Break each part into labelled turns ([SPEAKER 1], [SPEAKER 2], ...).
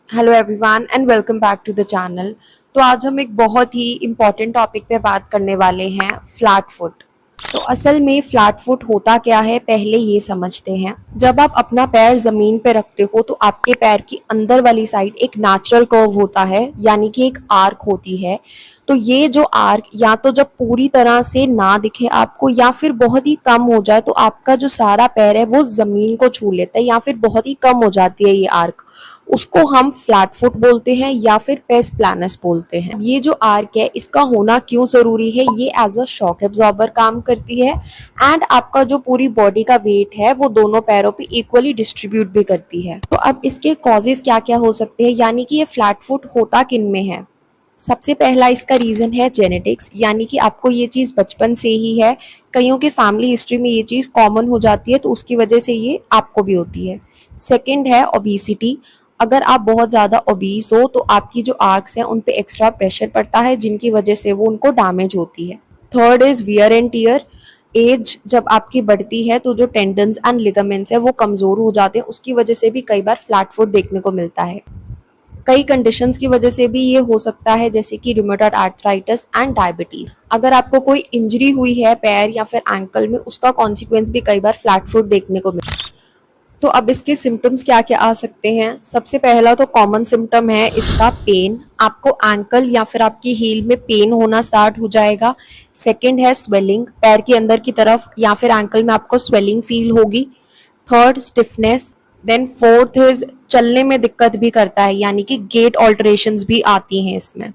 [SPEAKER 1] Hello everyone and welcome back to the channel. तो आज हम एक बहुत ही इम्पॉर्टेंट टॉपिक पे बात करने वाले हैं, फ्लैट फुट। तो असल में फ्लैट फुट होता क्या है, पहले ये समझते हैं। जब आप अपना पैर ज़मीन पे रखते हो तो आपके पैर की अंदर वाली साइड एक नेचुरल कर्व होता है, यानी कि एक आर्क होती है। तो ये जो आर्क या तो जब पूरी तरह से ना दिखे आपको या फिर बहुत ही कम हो जाए, तो आपका जो सारा पैर है वो ज़मीन को छू लेता है या फिर बहुत ही कम हो जाती है ये आर्क, उसको हम फ्लैट फुट बोलते हैं या फिर पेस प्लानस बोलते हैं। ये जो आर्क है इसका होना क्यों ज़रूरी है, ये एज अ शॉक एब्जॉर्बर काम करती है एंड आपका जो पूरी बॉडी का वेट है वो दोनों पैरों पे इक्वली डिस्ट्रीब्यूट भी करती है। तो अब इसके कॉजेज क्या क्या हो सकते हैं, यानी कि ये फ्लैट फुट होता किन में है। सबसे पहला इसका रीज़न है जेनेटिक्स, यानी कि आपको ये चीज़ बचपन से ही है। कईयों के फैमिली हिस्ट्री में ये चीज़ कॉमन हो जाती है तो उसकी वजह से ये आपको भी होती है। सेकंड है ओबेसिटी। अगर आप बहुत ज़्यादा ओबीस हो तो आपकी जो आर्क्स हैं उन पे एक्स्ट्रा प्रेशर पड़ता है जिनकी वजह से वो उनको डैमेज होती है। Third is wear and tear. Age जब आपकी बढ़ती है तो जो टेंडन्स एंड लिगामेंट्स है वो कमज़ोर हो जाते हैं, उसकी वजह से भी कई बार फ्लैट फुट देखने को मिलता है। कई कंडीशंस की वजह से भी ये हो सकता है, जैसे कि रूमेटॉइड आर्थराइटिस एंड डायबिटीज। अगर आपको कोई इंजरी हुई है पैर या फिर एंकल में, उसका कॉन्सिक्वेंस भी कई बार फ्लैट फुट देखने को मिलता है। तो अब इसके सिम्टम्स क्या क्या आ सकते हैं। सबसे पहला तो कॉमन सिम्टम है इसका पेन। आपको एंकल या फिर आपकी हील में पेन होना स्टार्ट हो जाएगा। सेकंड है स्वेलिंग, पैर के अंदर की तरफ या फिर एंकल में आपको स्वेलिंग फील होगी। Third stiffness. Then fourth is चलने में दिक्कत भी करता है, यानी कि गेट ऑल्टरेशंस भी आती हैं इसमें।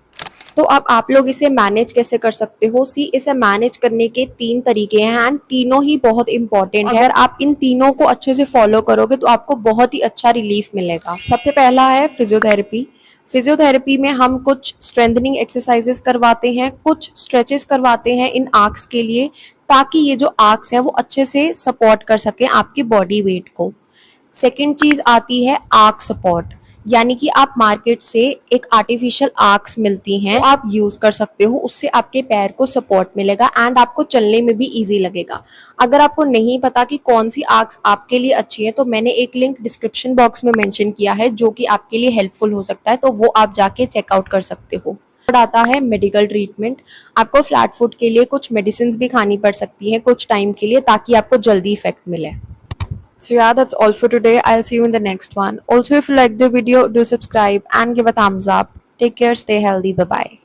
[SPEAKER 1] तो अब आप लोग इसे मैनेज कैसे कर सकते हो। इसे मैनेज करने के 3 तरीके हैं एंड तीनों ही बहुत इंपॉर्टेंट है। अगर आप इन तीनों को अच्छे से फॉलो करोगे तो आपको बहुत ही अच्छा रिलीफ मिलेगा। सबसे पहला है फिजियोथेरेपी। फिजियोथेरेपी में हम कुछ स्ट्रेंथनिंग एक्सरसाइजेस करवाते हैं, कुछ स्ट्रेचेस करवाते हैं इन आर्क्स के लिए, ताकि ये जो आर्क्स हैं वो अच्छे से सपोर्ट कर सकें आपकी बॉडी वेट को। सेकंड चीज आती है आर्क सपोर्ट, यानी कि आप मार्केट से एक आर्टिफिशियल आर्क्स मिलती हैं, वो आप यूज कर सकते हो। उससे आपके पैर को सपोर्ट मिलेगा एंड आपको चलने में भी इजी लगेगा। अगर आपको नहीं पता कि कौन सी आर्क्स आपके लिए अच्छी है तो मैंने एक लिंक डिस्क्रिप्शन बॉक्स में मेंशन किया है जो कि आपके लिए हेल्पफुल हो सकता है, तो वो आप जाके चेकआउट कर सकते हो। आता है मेडिकल ट्रीटमेंट। आपको फ्लैट फुट के लिए कुछ मेडिसिन भी खानी पड़ सकती है कुछ टाइम के लिए, ताकि आपको जल्दी इफेक्ट मिले। So yeah, that's all for today. I'll see you in the next one. Also, if you like the video, do subscribe and give a thumbs up. Take care, stay healthy. Bye bye.